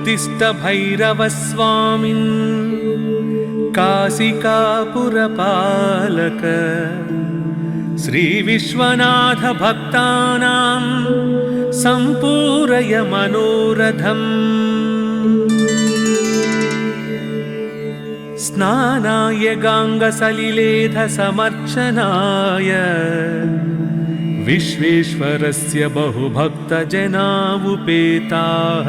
उत्तिष्ठ भैरवस्वामिन् काशिकापुरपालक श्रीविश्वनाथ भक्तानां सम्पूरय मनोरथम्। स्नानाय गाङ्गसलिलेधसमर्चनाय विश्वेश्वरस्य बहुभक्तजना उपेताः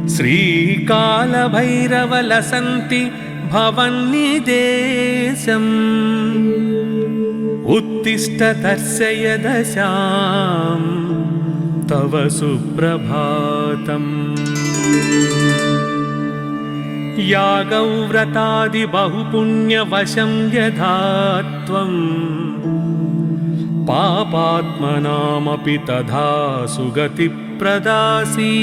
श्रीकालभैरव लसन्ति भवन्निदेशम्। उत्तिष्ठ दर्शय दशां तव सुप्रभातम्। यागव्रतादि बहुपुण्यवशं यथा त्वं पापात्मनामपि तथा सुगति प्रदासी।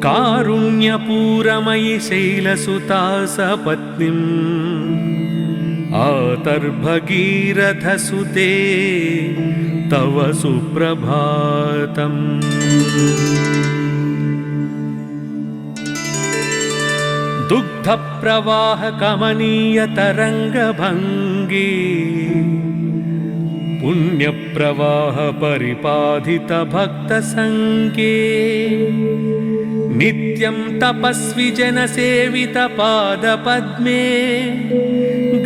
कारुण्यपूरमयि शैलसुता सपत्नीम् आतर्भगीरथसुते तव सुप्रभातम्। दुग्धप्रवाह कमनीय तरंगभंगी पुण्यप्रवाह परिपाधित भक्तसंगे। नित्यं तपस्वी जनसेवित पादपद्मे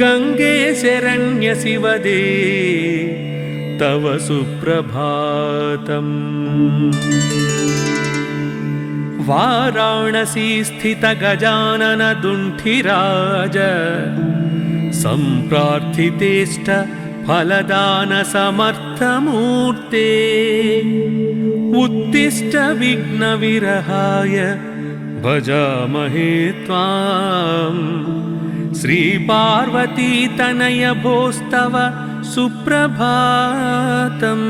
गंगे शरण्य शिवदे तव सुप्रभातम्। वाराणसी स्थित गजानन दुण्ठिराज सम्प्रार्थितेष्ट फलदान समर्थमूर्ते। उत्तिष्ठ विघ्न विरहाय भजामहे त्वाम्। श्री पार्वती तनय भोस्तव सुप्रभातम्।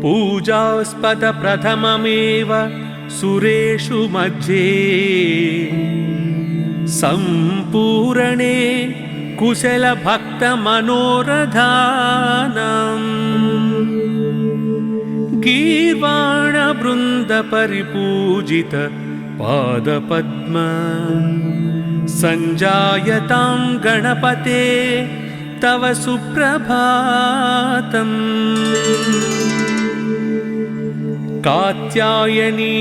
पूजास्पद प्रथममेव सुरेषु मध्ये सम्पूर्णे कुशल भक्त मनोरथानाम्। गीर्वाण वृंद परिपूजित पादपद्म संजायतां गणपते तव सुप्रभातम्। कात्यायनी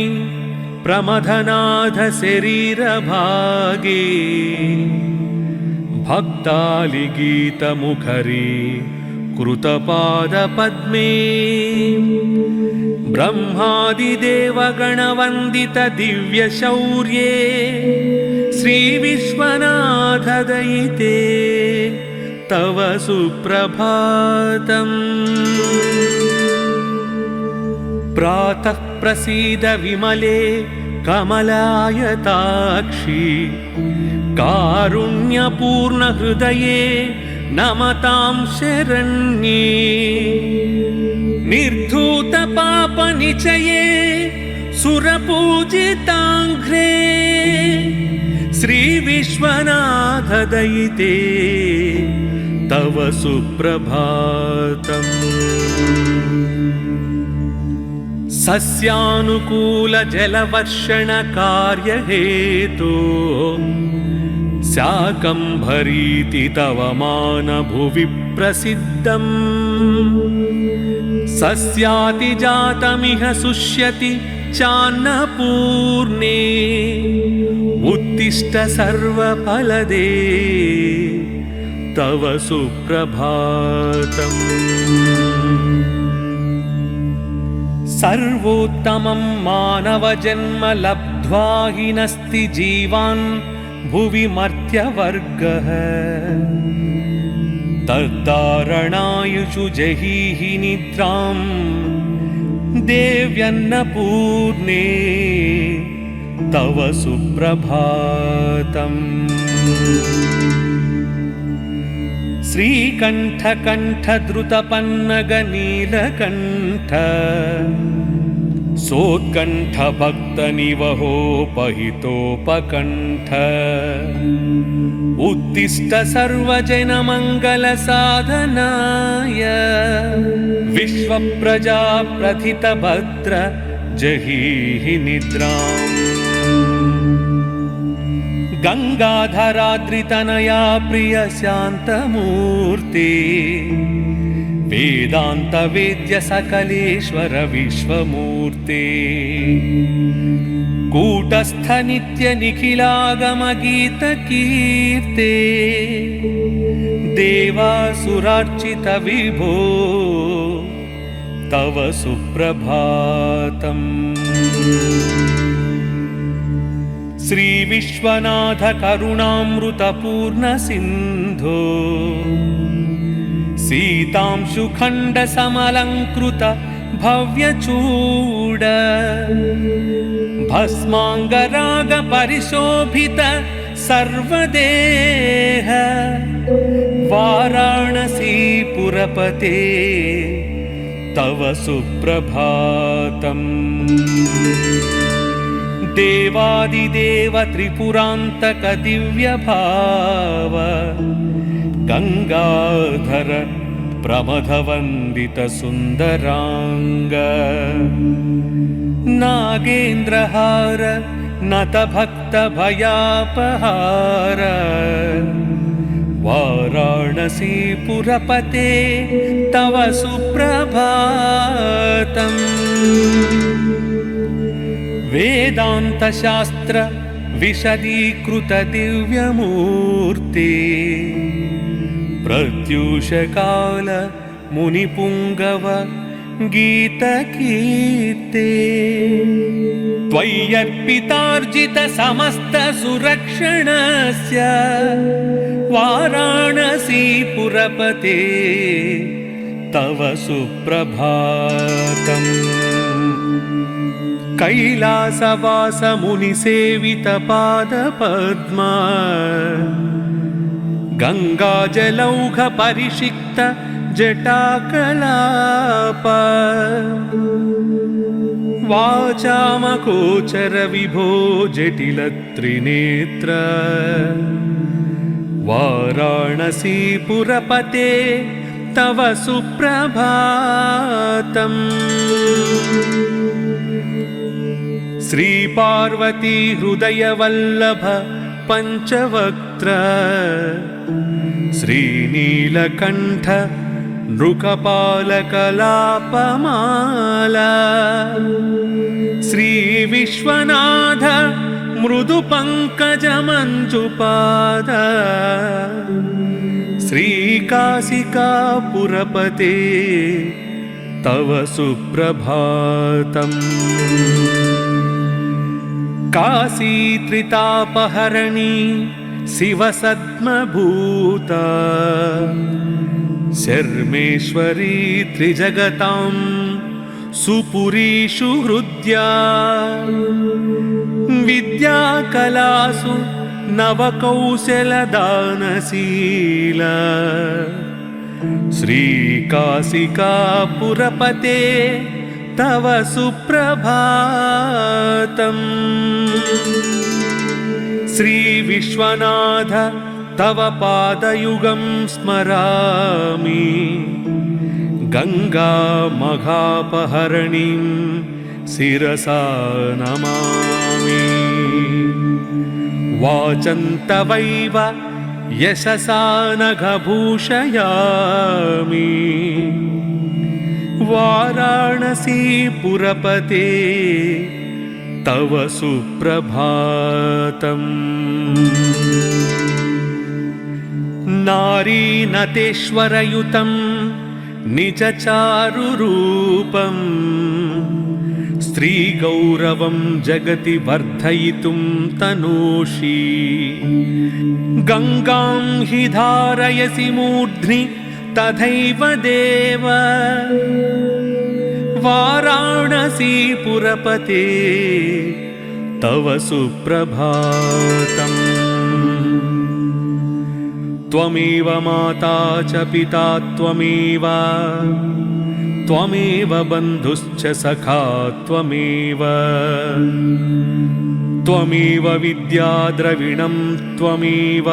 प्रमथनाथ शरीरभागे भक्तालिगीतमुखरी कृतपादपद्मे। ब्रह्मादिदेवगणवन्दित दिव्यशौर्ये श्रीविश्वनाथ दयिते तव सुप्रभातम्। प्रातः प्रसीद विमले कमलायताक्षी कारुण्यपूर्ण हृदये नमतां शरण्ये। निर्धूत पाप निचये सुरपूजिताङ्घ्रे श्री विश्वनाथ दयिते तव सुप्रभातम्। सस्यानुकूल जलवर्षण कार्य हेतु शाकम्भरीति तव मान भुवि प्रसिद्धम्। सस्यातिजातमिह सुष्यति चान्नपूर्णे। उत्तिष्ठ सर्वफलदे तव सुप्रभातम्। सर्वोत्तमं मानव जन्म लब्ध्वा हि नस्ति जीवान् भुवि मर्त्यवर्गः। तद्धारणायुषु जहीहि निद्रां देव्यन्नपूर्णे तव सुप्रभातम्। श्रीकण्ठ कण्ठ द्रुतपन्नग नीलकण्ठ सोत्कण्ठभक्तनिवहोपहितोपकण्ठ उत्तिष्ठ सर्वजनमङ्गलसाधनाय विश्वप्रजा प्रथितभद्र जहीहि निद्राम् गङ्गाधराद्रितनया प्रिय शान्तमूर्ति वेदान्त वेद्य सकलेश्वर विश्वमूर्ते कूटस्थ नित्य निखिलागम गीत कीर्ते देवासुरार्चित विभो तव सुप्रभातम्। श्री विश्वनाथ करुणामृतपूर्ण सिन्धो सीतांशुखण्ड समलङ्कृत भव्यचूड भस्माङ्गराग परिशोभित सर्वदेह वाराणसी पुरपते तव सुप्रभातम्। देवादिदेव त्रिपुरान्तक दिव्यभाव गंगाधर प्रमथवन्दित सुन्दरांग नागेन्द्रहार नत भक्त भयापहार वाराणसी पुरपते तव सुप्रभातम्। वेदांत शास्त्र विशदीकृत दिव्यमूर्ति प्रत्यूष काल मुनिपुंगव गीतकीर्ते त्वय्यर्पितार्जित समस्त सुरक्षणस्य वाराणसी पुरपते तव सुप्रभातम्। कैलासवास मुनिसेवित पादपद्मा गंगाजलौघ परिषिक्त जटाकलाप वाचामगोचर विभो जटिल त्रिनेत्र वाराणसी पुरपते तव सुप्रभातम्। श्री पार्वती हृदय वल्लभ पंचवक्त्र श्रीनीलकण्ठ नृकपालकलापमाला श्री विश्वनाथ मृदु पंकज मंजुपाद श्री काशिका पुरपते तव सुप्रभातम्। काशी त्रितापहरणी शिव सद्मभूता शर्मेश्वरी त्रिजगतां सुपुरीषु हृद्या विद्याकलासु नवकौशलदानशीला श्रीकाशिका पुरपते तव सुप्रभातम्। श्री विश्वनाथ तव पादयुगं स्मरामि गंगा मघापहरणीं शिरसा नमामि। वाचन्तवैव यशसा नघभूषयामि वाराणसी पुरपते तव सुप्रभातम्। नारीनतेश्वरयुतं निजचारुरूपं स्त्रीगौरवं जगति वर्धयितुं तनोषि गंगां हि धारयसि मूर्ध्नि तथैव देव वाराणसी पुरपते तव सुप्रभातम्। त्वमेव माता च पिता त्वमेव त्वमेव बन्धुश्च सखा त्वमेव त्वमेव विद्याद्रविणं त्वमेव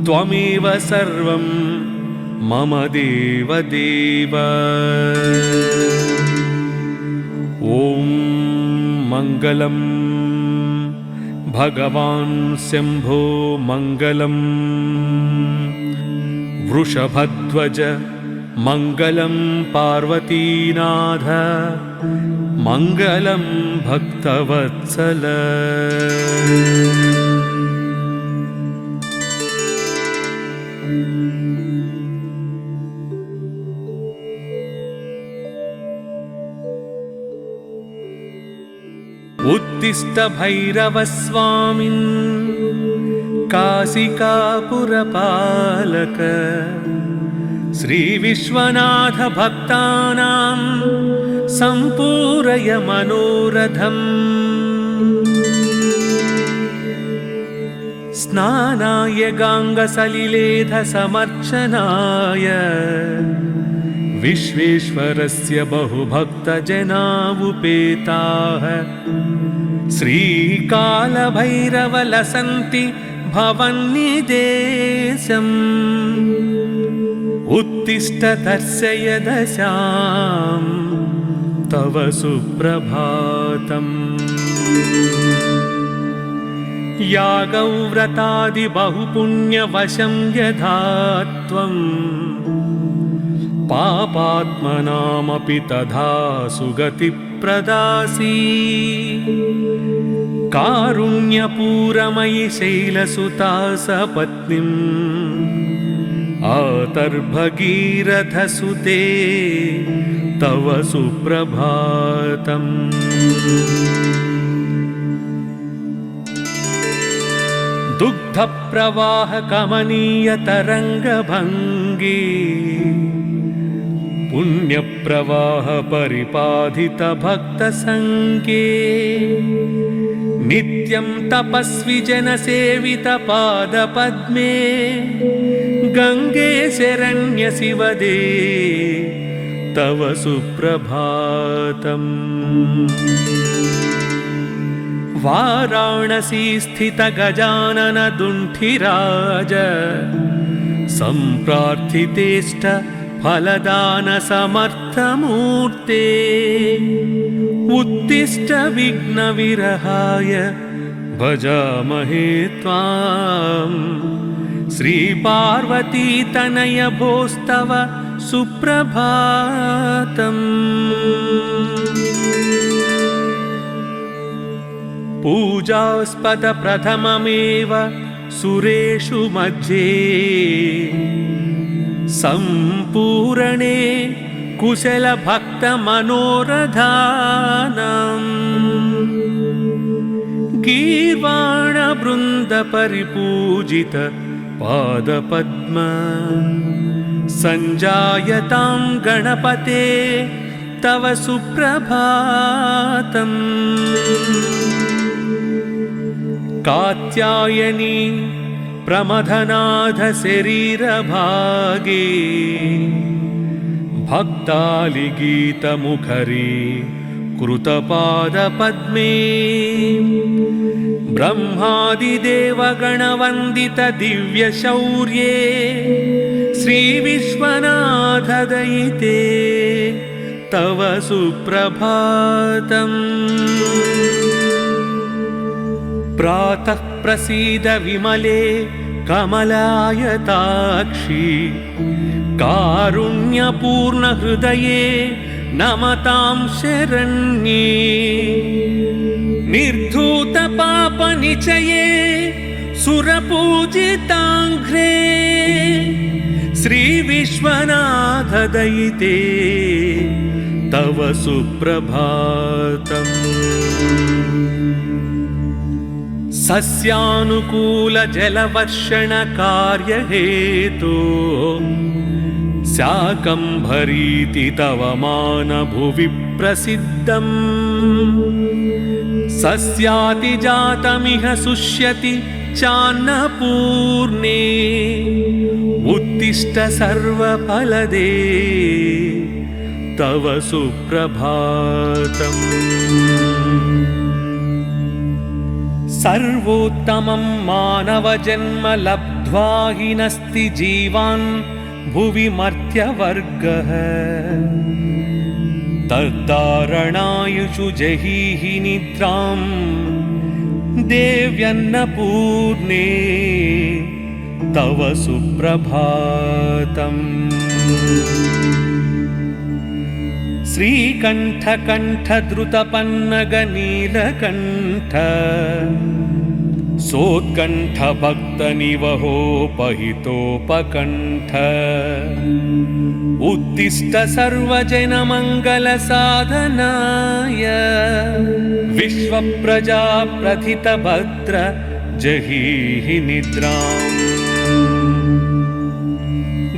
त्वमेव सर्वं मम देवदेव। ॐ मङ्गलं भगवान् शम्भो मङ्गलं वृषभध्वज मङ्गलं पार्वतीनाथ मङ्गलं भक्तवत्सल। उत्तिष्ठ भैरवस्वामिन् काशिकापुरपालक श्रीविश्वनाथ भक्तानां सम्पूरय मनोरथम्। स्नानाय गाङ्गसलिलेधसमर्चनाय विश्वेश्वरस्य बहुभक्तजना उपेताः श्रीकालभैरवलसन्ति भवन्निदेशम्। उत्तिष्ठ दर्शय दशां तव सुप्रभातम्। यागव्रतादि बहुपुण्यवशं यथा त्वं पापात्मनामपि तथा सुगति प्रदासी। कारुण्यपूरमयि शैलसुता सपत्नीम् आतर्भगीरथसुते तव सुप्रभातम्। दुग्धप्रवाह कमनीय तरंगभंगी पुण्यप्रवाह परिपाधित भक्त संगे नित्यं तपस्वी जन सेवित पाद पद्मे गंगे शरण्य शिवदे तव सुप्रभातम्। वाराणसी स्थित गजानन दुण्ठिराज सम्प्रार्थितेष्ट फलदान समर्थमूर्ते उत्तिष्ठ विघ्न विरहाय भजामहे त्वाम्। श्री पार्वती तनय भोस्तव सुप्रभातम्। पूजास्पद प्रथममेव सुरेषु मध्ये सम्पूर्णे कुशल भक्त मनोरथानाम्। गीर्वाण वृन्द परिपूजित पादपद्म संजायतां गणपते तव सुप्रभातम्। कात्यायनी प्रमथनाथ शरीरभागे भक्तालिगीतमुखरी कृतपादपद्मे ब्रह्मादिदेवगणवन्दित दिव्यशौर्ये श्रीविश्वनाथ दयिते तव सुप्रभातम्। प्रातः प्रसीद विमले कमलायताक्षी कारुण्यपूर्ण हृदये नमतां शरण्ये। निर्धूत पाप निचये सुरपूजिताङ्घ्रे श्री विश्वनाथ दयिते तव सुप्रभातम्। सस्यानुकूल जलवर्षण कार्य हेतु शाकम्भरीति तव मान भुवि प्रसिद्धम्। सस्यातिजातमिह शुष्यति चान्नपूर्णे उत्तिष्ठ सर्वफलदे तव सुप्रभातम्। सर्वोत्तमं मानवजन्म लब्ध्वा हि नस्ति जीवान् भुवि मर्त्यवर्गः। तद्धारणायुषु जहीहि निद्रां देव्यन्नपूर्णे तव सुप्रभातम्। श्रीकण्ठकण्ठद्रुतपन्नगनीलकण्ठ सोत्कण्ठभक्तनिवहोपहितोपकण्ठ उत्तिष्ठ सर्वजनमङ्गलसाधनाय विश्वप्रजाप्रथितभद्र जहीहि निद्राम्।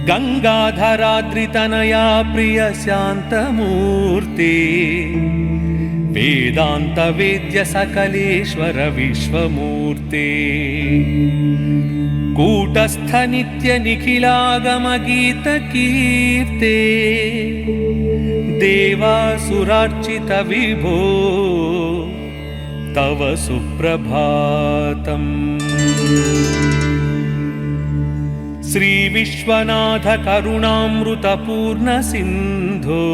गङ्गाधराद्रितनया प्रिय शान्तमूर्ति वेदान्तवेद्य सकलेश्वर विश्वमूर्ति कूटस्थ नित्य निखिलागमगीतकीर्ते देवासुरार्चित विभो तव सुप्रभातम्। श्री विश्वनाथ करुणामृतपूर्ण सिन्धो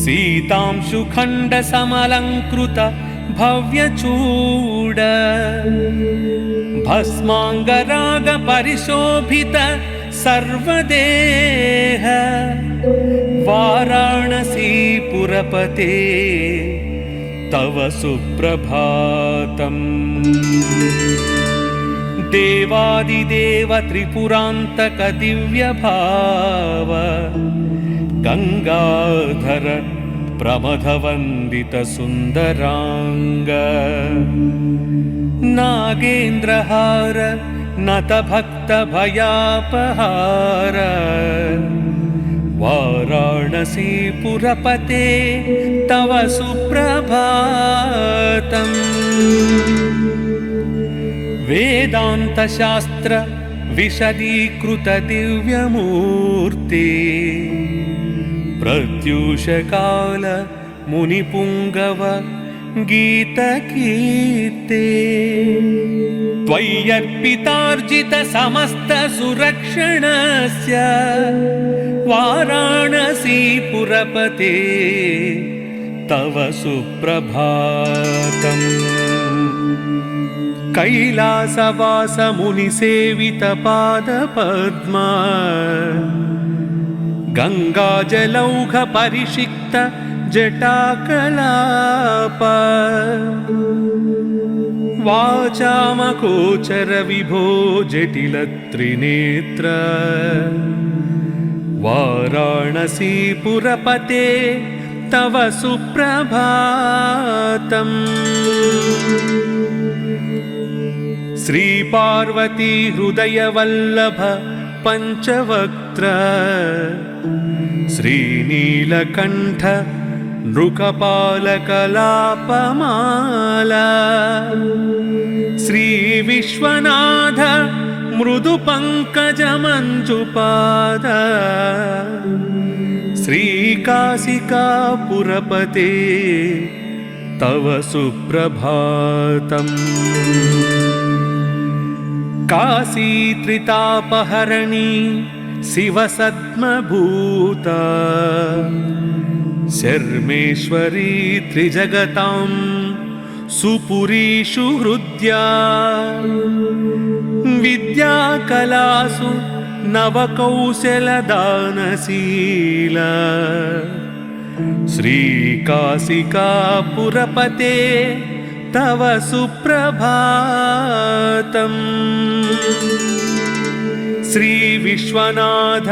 सीतांशुखण्ड समलङ्कृत भव्यचूड भस्माङ्गराग परिशोभित सर्वदेह वाराणसीपुरपते तव सुप्रभातम्। देवादिदेव त्रिपुरान्तक दिव्यभाव गंगाधर प्रमथवन्दित सुन्दरांग नागेन्द्रहार नत भक्त भयापहार वाराणसीपुरपते तव सुप्रभातम्। वेदांत शास्त्र विशदीकृत दिव्यमूर्ति प्रत्यूष काल मुनिपुंगव गीतकीर्ते त्वय्यर्पितार्जित समस्त सुरक्षणस्य वाराणसीपुरपते तव सुप्रभातम्। कैलासवास मुनिसेवित पादपद्मा गंगाजलौघ परिषिक्त जटाकलाप वाचामगोचर विभो जटिल त्रिनेत्र वाराणसीपुरपते तव सुप्रभातम्। श्री पार्वती हृदय वल्लभ पंचवक्त्र श्रीनीलकंठ नृकपालकलापमाला श्री विश्वनाथ मृदु पंकज मंजुपाद श्री काशिकापुरपते तव सुप्रभातम्। काशी त्रितापहरणी शिवसद्मभूता शर्मेश्वरी त्रिजगतां सुपुरीषु हृद्या विद्याकलासु नवकौशलदानशीला श्रीकाशिकापुरपते तव सुप्रभातम्। श्री विश्वनाथ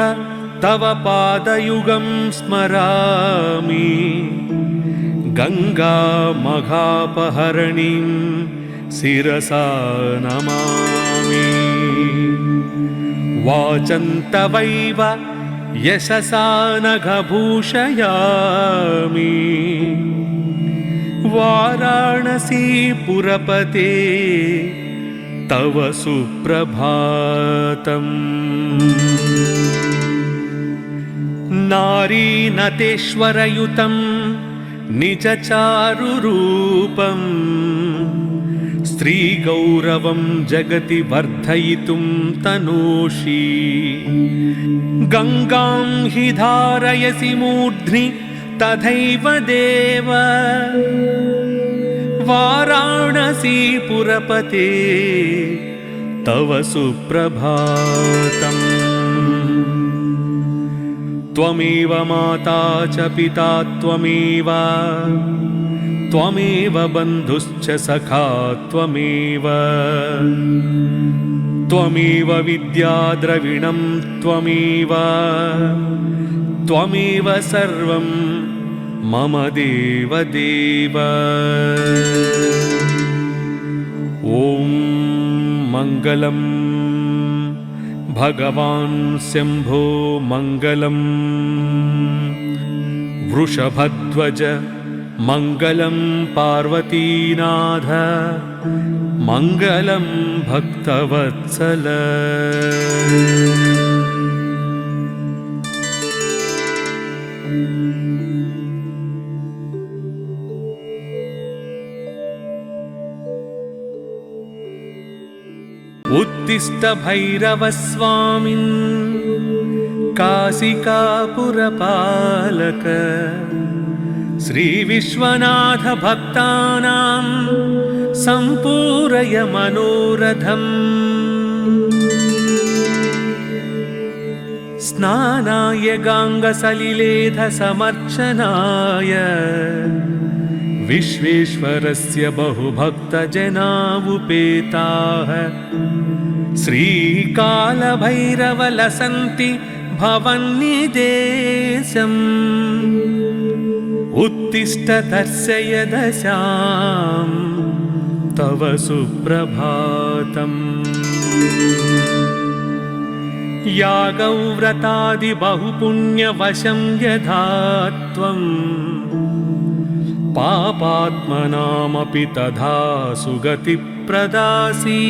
तव पादयुगं स्मरामि गंगा मघापहरणीं शिरसा नमामि। वाचन्तवैव यशसा नघभूषयामि वाराणसीपुरपते तव सुप्रभातम्। नारीनतेश्वरयुतं निजचारुरूपं स्त्रीगौरवं जगति वर्धयितुं तनोषि गंगां हि धारयसि मूर्ध्नि तथैव देव वाराणसीपुरपते तव सुप्रभातम्। त्वमेव माता च पिता त्वमेव त्वमेव बन्धुश्च सखा त्वमेव त्वमेव विद्या द्रविणं त्वमेव त्वमेव सर्वं मम देवदेव। ॐ मङ्गलं भगवान् शम्भो मङ्गलं वृषभध्वज मङ्गलं पार्वतीनाथ मङ्गलं भक्तवत्सल। उत्तिष्ठ भैरवस्वामिन् काशिकापुरपालक श्रीविश्वनाथ भक्तानां सम्पूरय मनोरथम्। स्नानाय गाङ्गसलिलेधसमर्चनाय विश्वेश्वरस्य बहुभक्तजना उपेताः श्रीकालभैरवलसन्ति भवन्निदेशम्। उत्तिष्ठ दर्शय दशां तव सुप्रभातम्। यागव्रतादि बहुपुण्यवशं यथा त्वम् पापात्मनामपि तथा सुगतिप्रदासी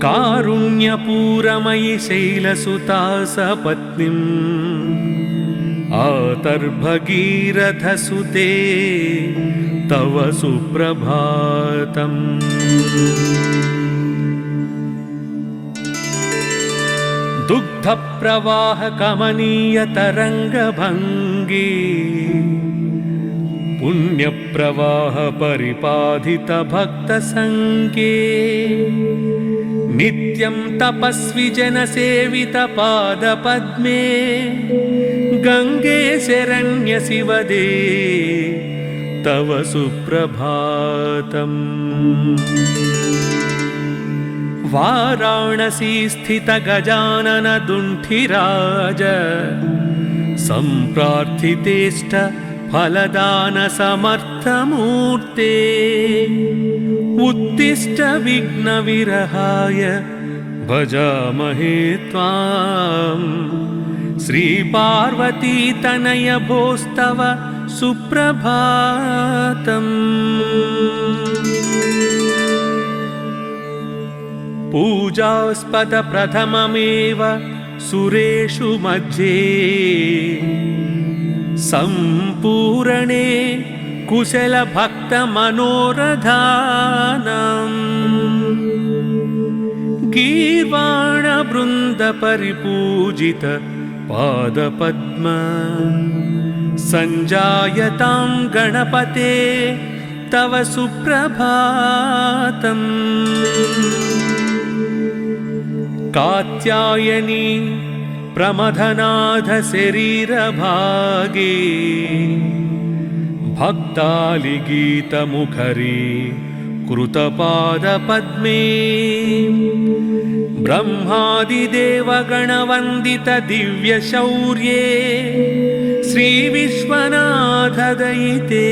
कारुण्यपूरमयि शैलसुता सपत्नीम् आतर्भगीरथसुते तव सुप्रभातम्। दुग्धप्रवाहकमनीयतरङ्गभङ्गी पुण्यप्रवाह परिपाधित भक्तसङ्गे नित्यं तपस्वी जनसेवित पादपद्मे गंगे शरण्य शिवदे तव सुप्रभातम्। वाराणसी स्थित गजानन दुण्ठिराज सम्प्रार्थितेष्ट फलदान समर्थमूर्ते उत्तिष्ठ विघ्नविरहाय भजामहे त्वां। श्रीपार्वती तनय भोस्तव सुप्रभातम्। पूजास्पद प्रथममेव सुरेषु मध्ये सम्पूरणे कुशल भक्त मनोरथानाम्। गीर्वाण वृन्द परिपूजित पादपद्म संजायतां गणपते तव सुप्रभातम्। कात्यायनी प्रमथनाथ शरीरभागे भक्तालिगीतमुखरी कृतपादपद्मे ब्रह्मादिदेवगणवन्दित दिव्यशौर्ये श्रीविश्वनाथ दयिते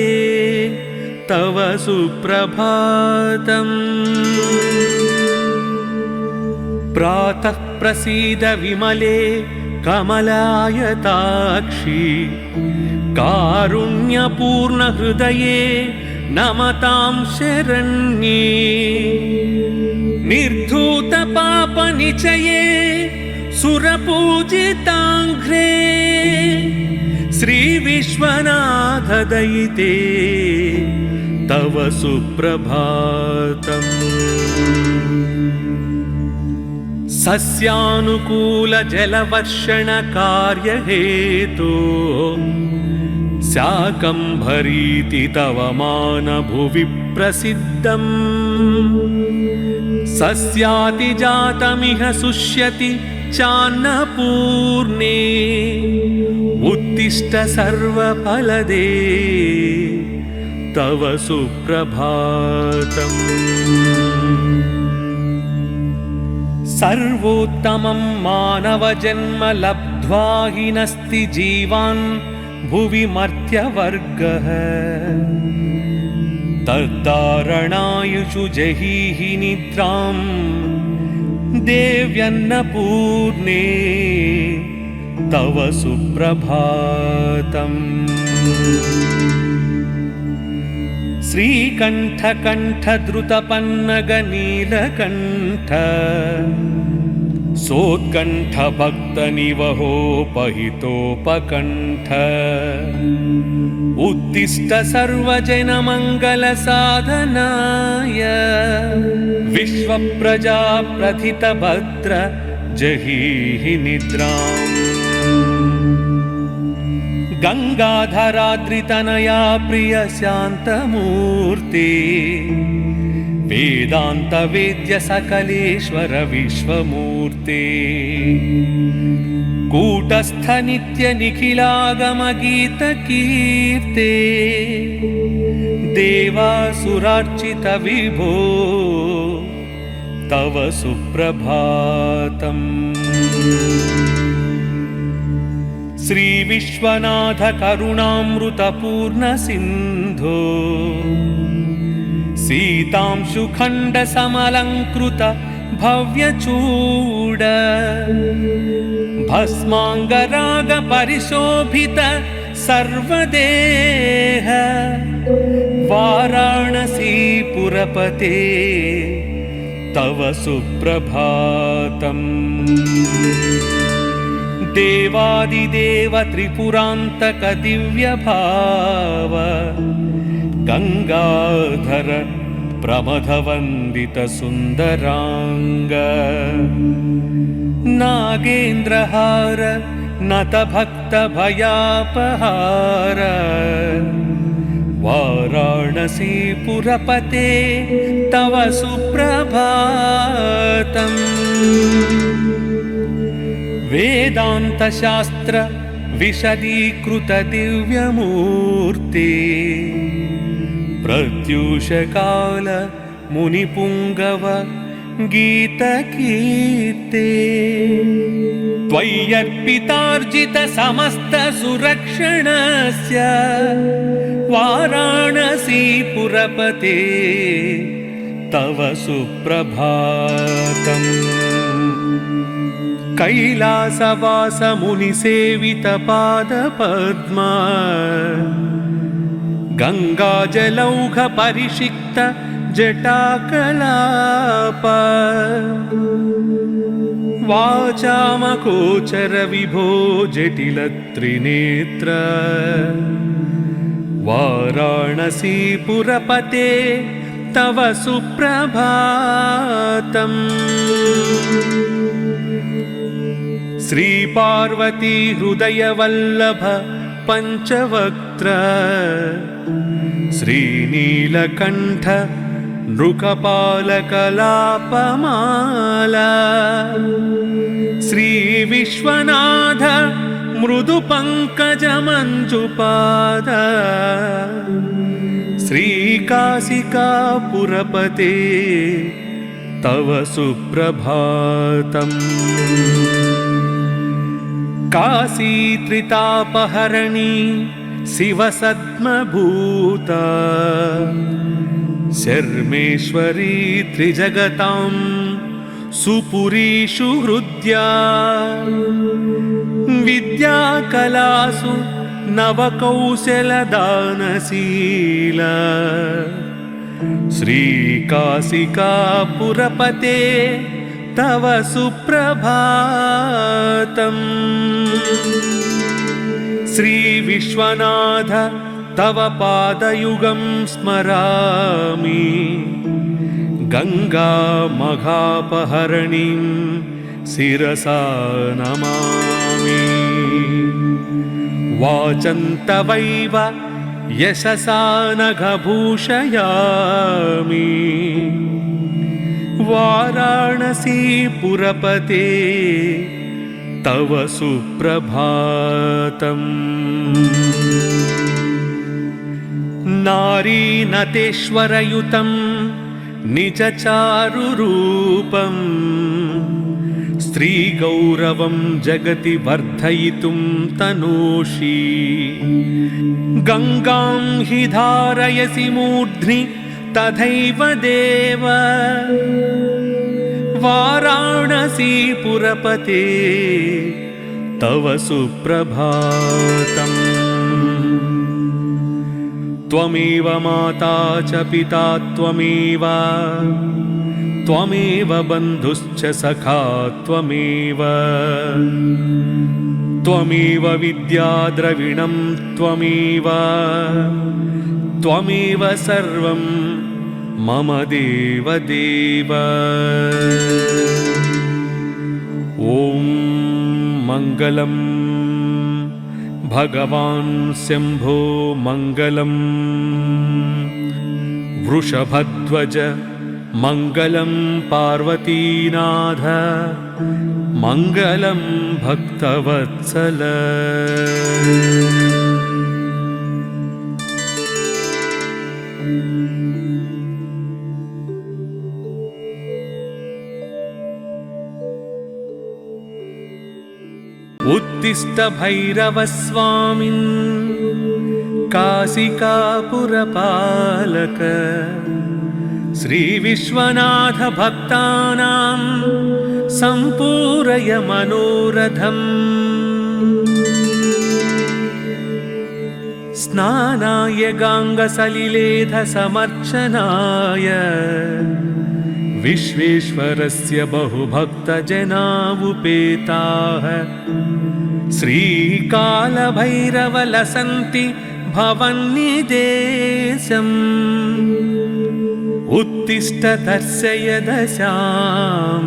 तव सुप्रभातम्। प्रातः प्रसीद विमले कमलायताक्षी कारुण्यपूर्ण हृदये नमतां शरण्ये। निर्धूत पाप निचये सुरपूजिताङ्घ्रे श्रीविश्वनाथदयिते तव सुप्रभातम्। सस्यानुकूलजलवर्षणकार्यहेतो शाकम्भरीति तव मानभुवि प्रसिद्धम्। सस्यातिजातमिह शुष्यति चान्नपूर्णे उत्तिष्ठ सर्वफलदे तव सुप्रभातम्। सर्वोत्तमं मानवजन्म लब्ध्वा हि नस्ति जीवान् भुवि मर्त्यवर्गः। तद्धारणायुषु जहीहि निद्रां देव्यन्नपूर्णे तव सुप्रभातम्। श्रीकण्ठकण्ठद्रुतपन्नगनीलकण्ठ सोत्कण्ठभक्तनिवहोपहितोपकण्ठ उत्तिष्ठ सर्वजनमङ्गलसाधनाय विश्वप्रजाप्रथितभद्र जहीहि निद्राम्। गङ्गाधराद्रितनया प्रियशान्तमूर्ते वेदान्तवेद्य सकलेश्वर विश्वमूर्ते कूटस्थ नित्य निखिलागमगीतकीर्ते देवासुरार्चित विभो तव सुप्रभातम्। श्रीविश्वनाथ करुणामृतपूर्ण सिन्धो सीतांशुखण्ड समलङ्कृत भव्यचूड भस्माङ्गराग परिशोभित सर्वदेह वाराणसीपुरपते तव सुप्रभातम्। देवादिदेव त्रिपुरान्तक दिव्यभाव गंगाधर प्रमथवन्दित सुन्दरांग नागेन्द्रहार नत भक्त भयापहार वाराणसीपुरपते तव सुप्रभातम्। वेदांत शास्त्र विशदीकृत दिव्यमूर्ते प्रत्यूषकाल मुनिपुंगव गीतकीर्ते त्वय्यर्पितार्जित समस्त सुरक्षणस्य वाराणसीपुरपते तव सुप्रभातम्। कैलासवास मुनिसेवित पादपद्मा गंगाजलौघ परिषिक्त जटाकलाप वाचामगोचर विभो जटिल त्रिनेत्र वाराणसीपुरपते तव सुप्रभातम्। श्री पार्वती हृदय वल्लभ पंचवक्त्र श्रीनीलकंठ नृकपालकलापमाला श्री विश्वनाथ मृदु पंकज मंजुपाद श्री काशिकापुरपते तव सुप्रभातम्। काशी त्रितापहरणी शिवसद्मभूता शर्मेश्वरी त्रिजगतां सुपुरीषु हृद्या विद्याकलासु नवकौशलदानशीला श्रीकाशिकापुरपते तव सुप्रभातम्। श्रीविश्वनाथ तव पादयुगं स्मरामि, गङ्गामघापहरणीं शिरसा नमामि। वाचन्तवैव यशसा नघभूषयामि, वाराणसीपुरपते तव सुप्रभातम्। नारीनतेश्वरयुतं निजचारुरूपम्, स्त्रीगौरवं जगति वर्धयितुं तनोषि। गङ्गां हि धारयसि मूर्ध्नि तथैव देव, वाराणसीपुरपते तव सुप्रभातम्। त्वमेव माता च पिता त्वमेव, त्वमेव बन्धुश्च सखा त्वमेव, त्वमेव विद्या द्रविणं त्वमेव, त्वमेव सर्वं मम देवदेव। ॐ मङ्गलं भगवान् शम्भो मङ्गलम्, वृषभध्वज मङ्गलं पार्वतीनाथ, मङ्गलं भक्तवत्सल। उत्तिष्ठ भैरवस्वामिन् काशिकापुरपालक, श्रीविश्वनाथ भक्तानां सम्पूरय मनोरथम्। स्नानाय गाङ्गसलिलेधसमर्चनाय, विश्वेश्वरस्य बहुभक्तजना उपेताः। श्रीकालभैरवलसन्ति भवन्निदेशम्, उत्तिष्ठ दर्शय दशां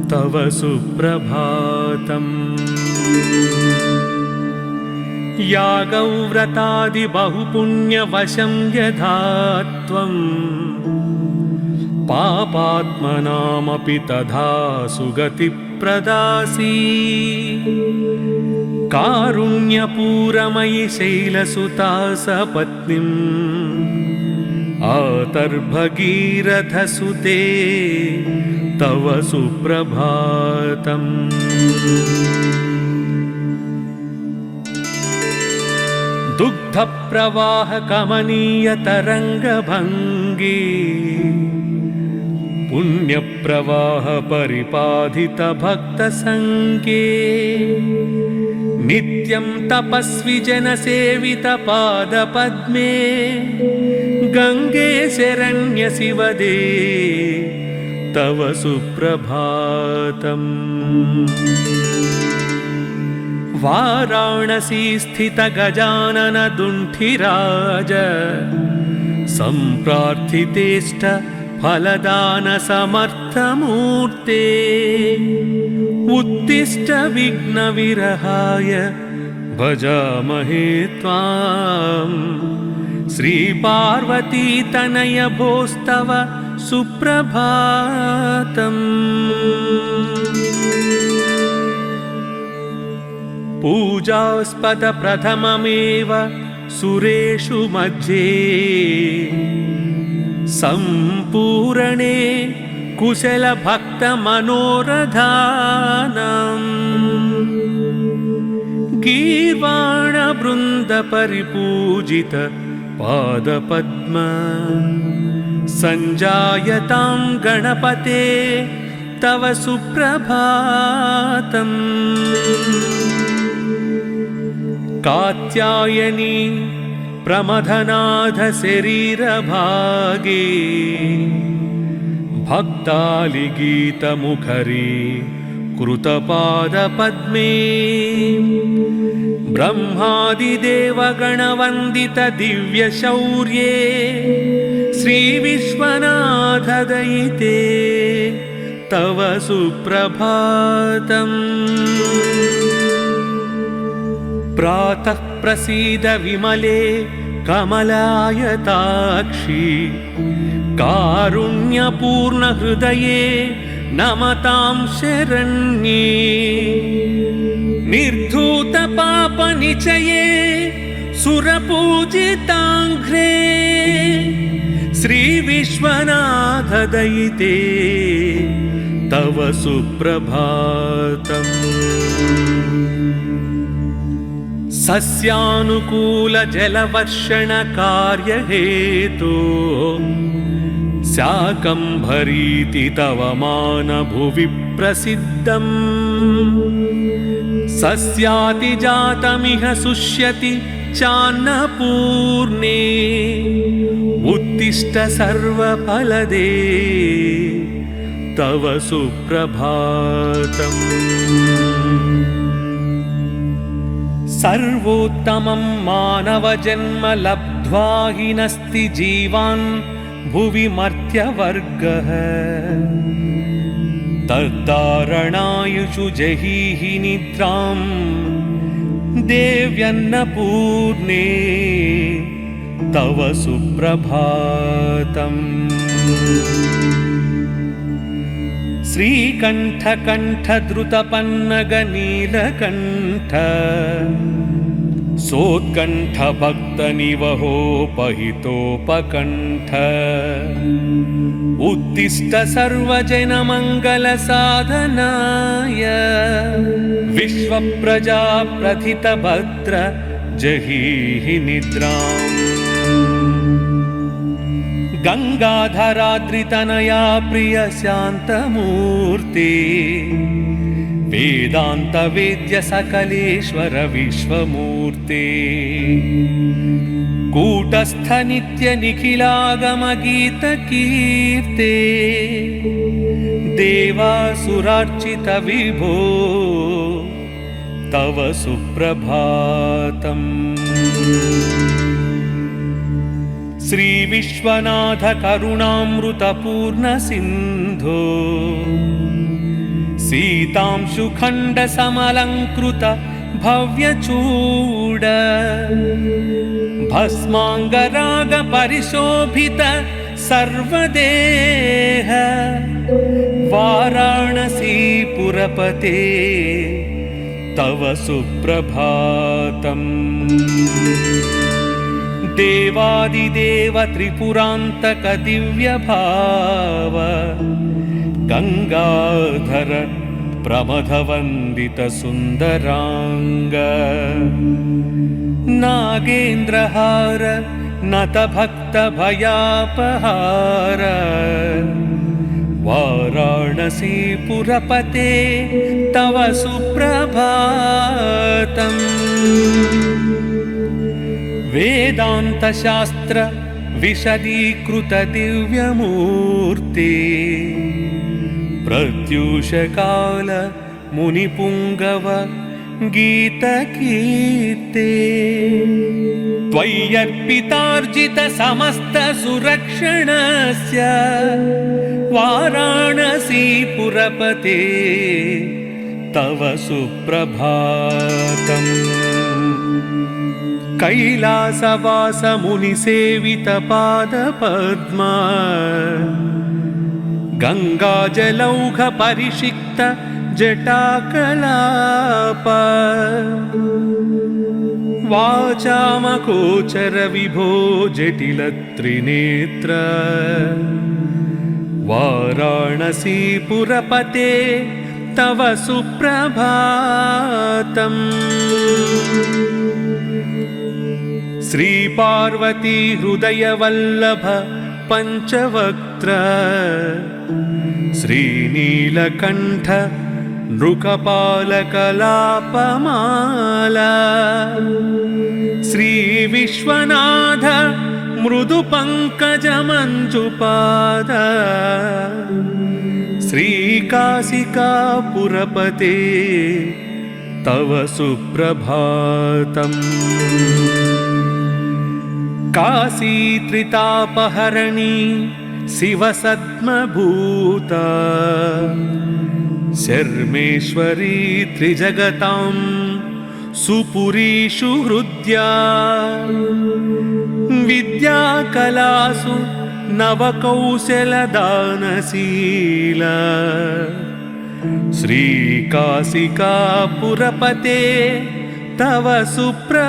तव सुप्रभातम्। यागव्रतादि बहुपुण्यवशं यथा त्वम्, पापात्मनामपि तथा सुगति प्रदासी। कारुण्यपूरमयि शैलसुता सपत्नीम्, आतर्भगीरथसुते तव सुप्रभातम्। दुग्धप्रवाह कमनीय तरङ्गभङ्गी, पुण्यप्रवाह परिपाधित भक्तसङ्गे। नित्यं तपस्वी जनसेवित पादपद्मे, गङ्गे शरण्य शिवदे तव सुप्रभातम्। वाराणसी स्थित गजानन दुण्ठिराज, सम्प्रार्थितेष्ट फलदान समर्थमूर्ते। उत्तिष्ठ विघ्नविरहाय भजामहे त्वाम्, श्रीपार्वती तनय भोस्तव सुप्रभातम्। पूजास्पद प्रथममेव सुरेषु मध्ये, सम्पूर्णे कुशलभक्तमनोरथानाम्। गीर्वाणवृन्दपरिपूजित पादपद्म, सञ्जायतां गणपते तव सुप्रभातम्। कात्यायनी प्रमथनाथ शरीरभागे, भक्तालिगीतमुखरी कृतपादपद्मे ब्रह्मादिदेवगणवन्दित दिव्यशौर्ये श्रीविश्वनाथदयिते तव सुप्रभातम्। प्रातः प्रसीद विमले कमलायताक्षी कारुण्यपूर्णहृदये नमतां शरण्ये। निर्धूतपापनिचये सुरपूजिताङ्घ्रे श्रीविश्वनाथदयिते तव सुप्रभातम्। सस्यानुकूलजलवर्षणकार्यहेतो शाकम्भरीति तव मानभुवि प्रसिद्धम्। सस्यातिजातमिह शुष्यति चान्नपूर्णे उत्तिष्ठ सर्वफलदे तव सुप्रभातम्। सर्वोत्तमं मानवजन्म लब्ध्वा हि नस्ति जीवान् भुवि मर्त्यवर्गः। तद्धारणायुषु जहीहि निद्रां देव्यन्नपूर्णे तव सुप्रभातम्। श्रीकण्ठकण्ठद्रुतपन्नगनीलकण्ठ सोत्कण्ठभक्तनिवहोपहितोपकण्ठ उत्तिष्ठ सर्वजनमङ्गलसाधनाय विश्वप्रजाप्रथितभद्र जहीहि निद्राम्। गङ्गाधराद्रितनया प्रिय शान्तमूर्ते वेदान्तवेद्य सकलेश्वर विश्वमूर्ते कूटस्थ नित्य निखिलागमगीतकीर्ते देवासुरार्चित विभो तव सुप्रभातम्। श्रीविश्वनाथ करुणामृतपूर्ण सिन्धो सीतांशुखण्ड समलङ्कृत भव्यचूड भस्माङ्गराग परिशोभित सर्वदेह वाराणसीपुरपते तव सुप्रभातम्। देवादिदेव त्रिपुरान्तक दिव्यभाव गंगाधर प्रमथवन्दित सुन्दरांग नागेन्द्रहार नत भक्त भयापहार वाराणसीपुरपते तव सुप्रभातम्। वेदांत शास्त्र विशदीकृत दिव्यमूर्ति प्रत्यूषकाल मुनिपुंगव गीतकीर्ते त्वय्यर्पितार्जित समस्त सुरक्षणस्य वाराणसीपुरपते तव सुप्रभातम्। कैलासवास मुनिसेवित पादपद्मा गंगाजलौघ परिषिक्त जटाकलाप वाचामगोचर विभो जटिल त्रिनेत्र वाराणसीपुरपते तव सुप्रभातम्। श्री पार्वती हृदय वल्लभ पंचवक्त्र श्रीनीलकंठ नृकपालकलापमाला श्री विश्वनाथ मृदु पंकज मंजुपाद श्रीकाशिकापुरपते तव सुप्रभातम्। काशीत्रितापहरणी शिवसद्मभूता शर्मेश्वरी त्रिजगतां सुपुरीषु हृद्या विद्याकलासु नवकौशलदानशीला श्रीकाशिकापुरपते तव सुप्रभातम्।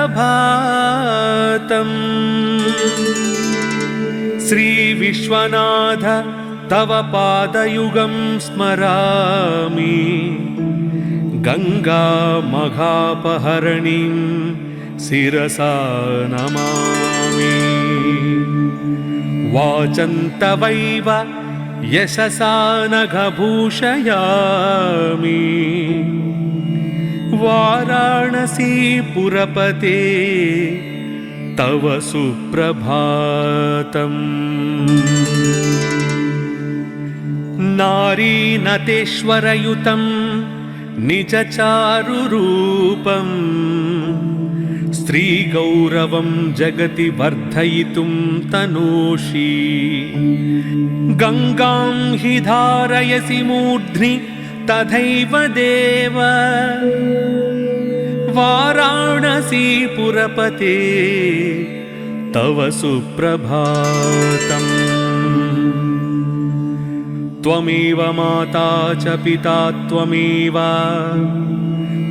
श्रीविश्वनाथ तव पादयुगं स्मरामि गङ्गामघापहरणीं शिरसा नमामि। वाचन्तवैव यशसा नघभूषयामि वाराणसीपुरपते तव सुप्रभातम्। नारीनटेश्वरयुतं निजचारुरूपं स्त्रीगौरवं जगति वर्धयितुं तनोषि। गङ्गां हि धारयसि मूर्ध्नि तथैव देव वाराणसीपुरपते तव सुप्रभातम्। त्वमेव माता च पिता त्वमेव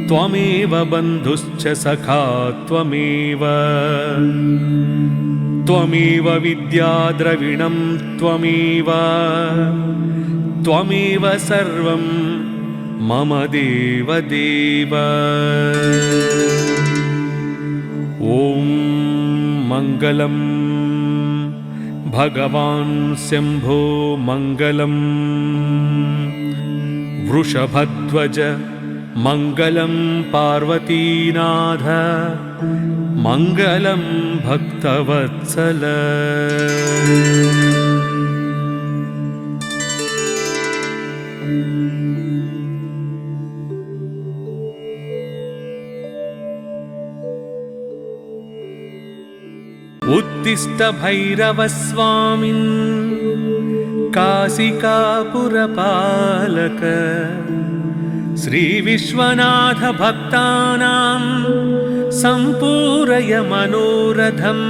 त्वमेव बन्धुश्च सखा त्वमेव त्वमेव विद्याद्रविणं त्वमेव त्वमेव सर्वं मम देवदेव। ॐ मङ्गलं भगवान् शम्भो मङ्गलं वृषभध्वज मङ्गलं पार्वतीनाथ मङ्गलं भक्तवत्सल। उत्तिष्ठ भैरवस्वामिन् काशिकापुरपालक श्रीविश्वनाथ भक्तानां सम्पूरय मनोरथम्।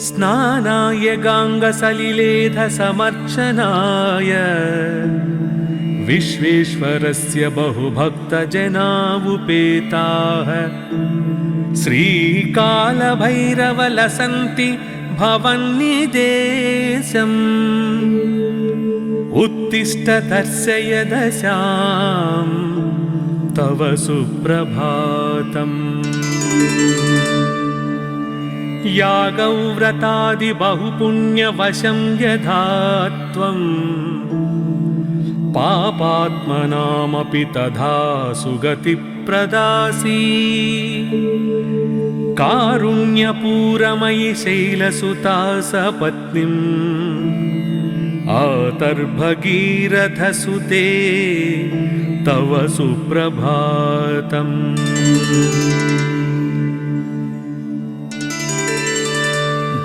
स्नानाय गाङ्गसलिलेधसमर्चनाय विश्वेश्वरस्य बहुभक्तजनावुपेताः श्रीकालभैरवलसन्ति भवन्निदेशम्। उत्तिष्ठ दर्शय दशां तव सुप्रभातम्। यागव्रतादि बहुपुण्यवशं यथा त्वं पापात्मनामपि तथा सुगतिप्रदासी। कारुण्यपूरमयि शैलसुता सपत्नीम् आतर्भगीरथसुते तव सुप्रभातम्।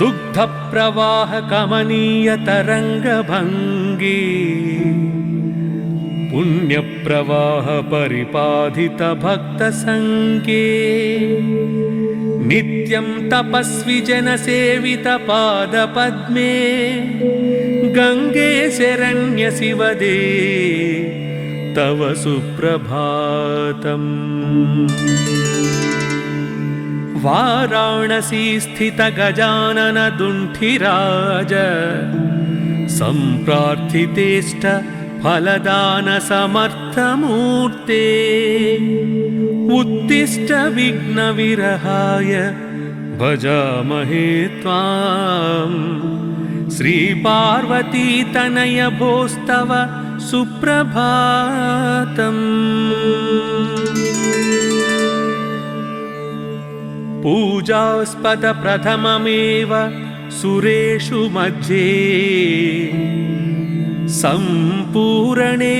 दुग्धप्रवाहकमनीयतरङ्गभङ्गी पुण्यप्रवाह परिपाधितभक्तसङ्गे नित्यं तपस्वि जनसेवितपादपद्मे गङ्गे शरण्यशिवदे तव सुप्रभातम्। वाराणसी स्थित गजानन दुण्ठिराज सम्प्रार्थितेष्ट फलदान समर्थमूर्ते उत्तिष्ठ विघ्नविरहाय भजामहे त्वां। श्रीपार्वती तनय भोस्तव सुप्रभातम्। पूजास्पद प्रथममेव सुरेषु मध्ये सम्पूर्णे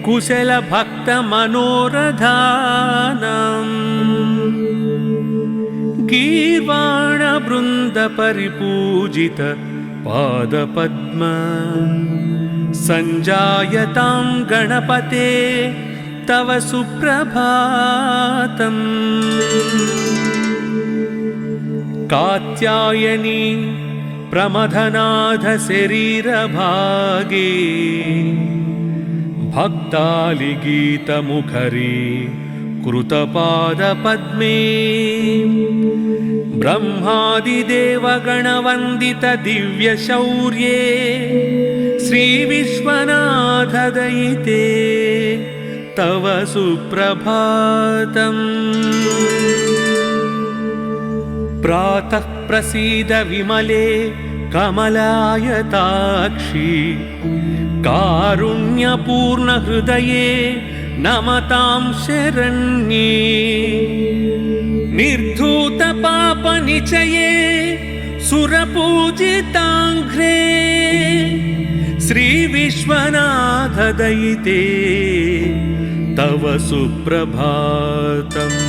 कुशलभक्तमनोरधानम् गीर्वाणवृन्दपरिपूजित पादपद्म सञ्जायतां गणपते तव सुप्रभातम्। कात्यायनी प्रमथनाथ शरीरभागे भक्तालिगीतमुखरी कृतपादपद्मे ब्रह्मादिदेवगणवन्दित दिव्यशौर्ये श्रीविश्वनाथ दयिते तव सुप्रभातम्। प्रातः प्रसीद विमले कमलायताक्षी कारुण्यपूर्ण हृदये नमतां शरण्ये निर्धूत पापनिचये सुरपूजिताङ्घ्रे श्रीविश्वनाथ दयिते तव सुप्रभातम्।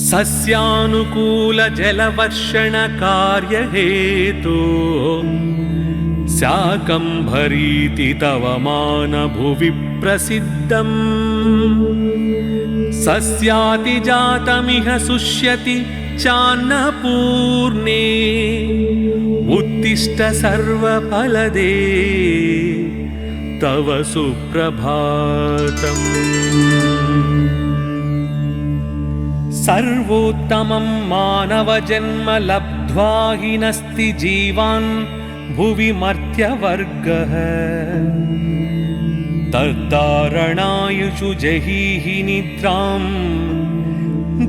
सस्यानुकूल जलवर्षण कार्यहेतो शाकम्भरीति तव मानभुवि प्रसिद्धम् सस्यातिजातमिह शुष्यति चान्नपूर्णे उत्तिष्ठ सर्वफलदे तव सुप्रभातम्। सर्वोत्तमं मानवजन्म लब्ध्वा हि नस्ति जीवान् भुवि मर्त्यवर्गः तद्धारणायुषु जहीहि निद्रां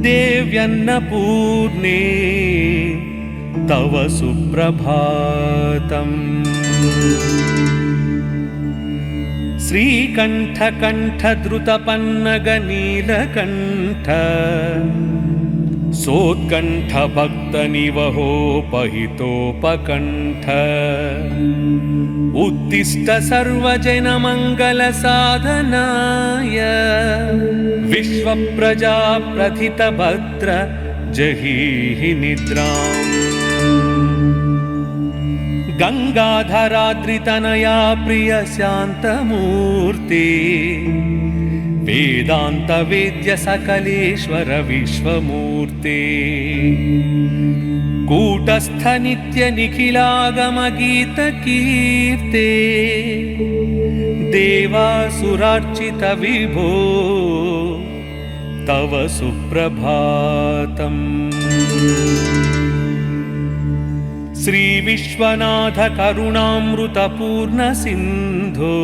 देव्यन्नपूर्णे तव सुप्रभातम्। श्रीकण्ठकण्ठद्रुतपन्नगनीलकण्ठ सोत्कण्ठभक्तनिवहोपहितोपकण्ठ उत्तिष्ठ सर्वजनमङ्गलसाधनाय विश्वप्रजाप्रथितभद्र जहीहि निद्राम्। गङ्गाधराद्रितनया प्रिय शान्तमूर्ति वेदान्तवेद्य सकलेश्वर विश्वमूर्ते कूटस्थ नित्य निखिलागमगीतकीर्ते देवासुरार्चित विभो तव सुप्रभातम्। श्रीविश्वनाथ करुणामृतपूर्ण सिन्धो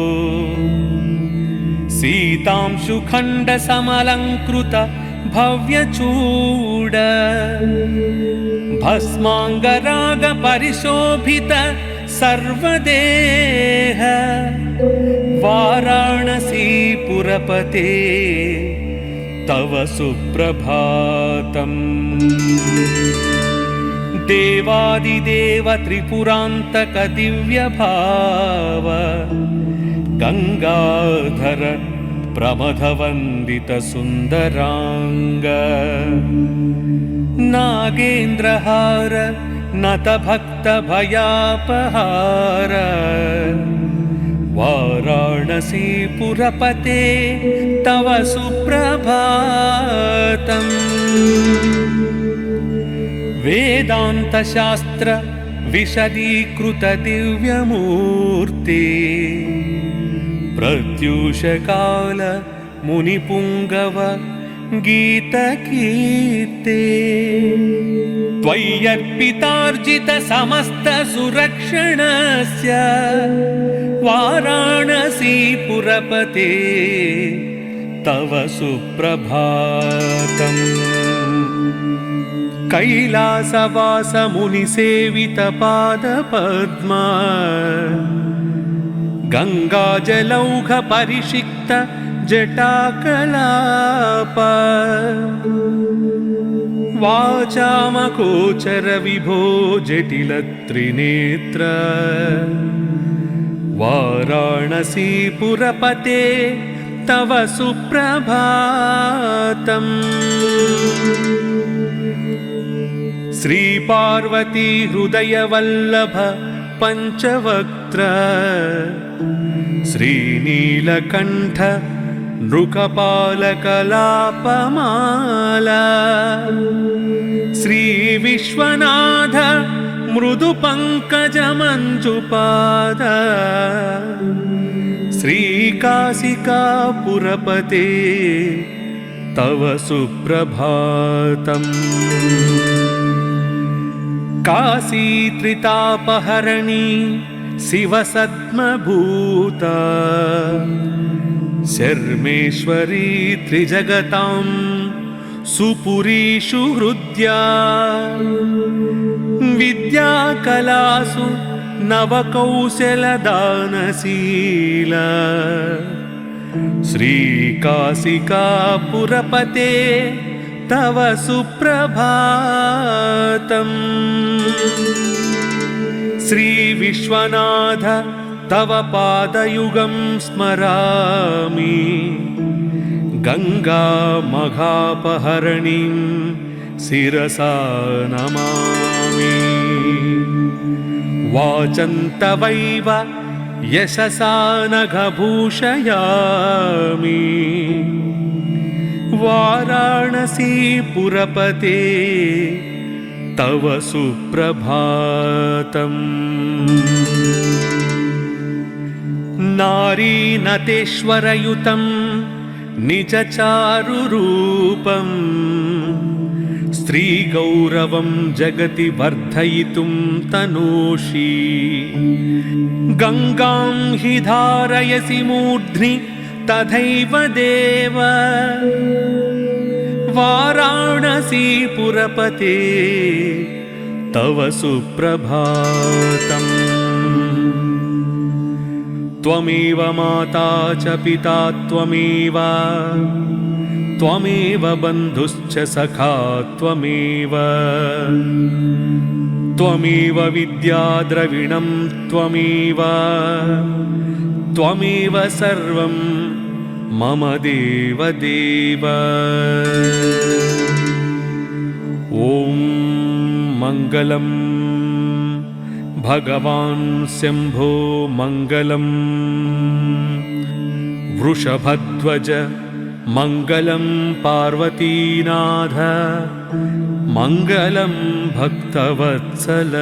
सीतांशुखण्ड समलङ्कृत भव्यचूड भस्माङ्गराग परिशोभित सर्वदेह वाराणसीपुरपते तव सुप्रभातम्। देवादिदेव त्रिपुरान्तक दिव्यभाव गंगाधर प्रमथवन्दित सुन्दरांग नागेन्द्रहार नत भक्त भयापहार वाराणसीपुरपते तव सुप्रभातम्। वेदांत शास्त्र विशदीकृत दिव्यमूर्ति प्रत्यूषकाल मुनिपुंगव गीतकीर्ते त्वय्यर्पितार्जित समस्त सुरक्षणस्य वाराणसीपुरपते तव सुप्रभातम्। कैलासवास मुनिसेवित पादपद्मा गंगाजलौघ परिषिक्त जटाकलाप वाचामगोचर विभो जटिलत्रिनेत्र वाराणसीपुरपते तव सुप्रभातम् श्रीपार्वती हृदयवल्लभ पञ्चवक्त्र श्रीनीलकण्ठ नृकपालकलापमाला श्रीविश्वनाथ मृदुपङ्कजमञ्जुपाद श्रीकाशिकापुरपते तव सुप्रभातम् काशीत्रितापहरणी शिवसद्मभूता शर्मेश्वरी त्रिजगतां सुपुरीषु हृद्या विद्याकलासु नवकौशलदानशीला श्रीकाशिकापुरपते तव सुप्रभातम् श्रीविश्वनाथ तव पादयुगं स्मरामि गङ्गामघापहरणीं शिरसा नमामि वाचन्तवैव यशसा नघभूषयामि वाराणसीपुरपते तव सुप्रभातम् नारीनतेश्वरयुतं निजचारुरूपं स्त्रीगौरवं जगति वर्धयितुं तनूषि गङ्गां हि धारयसि मूर्ध्नि तथैव देव वाराणसीपुरपते तव सुप्रभातम् त्वमेव माता च पिता त्वमेव त्वमेव बन्धुश्च सखा त्वमेव त्वमेव विद्याद्रविणं त्वमेव त्वमेव सर्वं मम देवदेव ॐ मङ्गलं भगवान् शम्भो मङ्गलं वृषभध्वज मङ्गलं पार्वतीनाथ मङ्गलं भक्तवत्सल।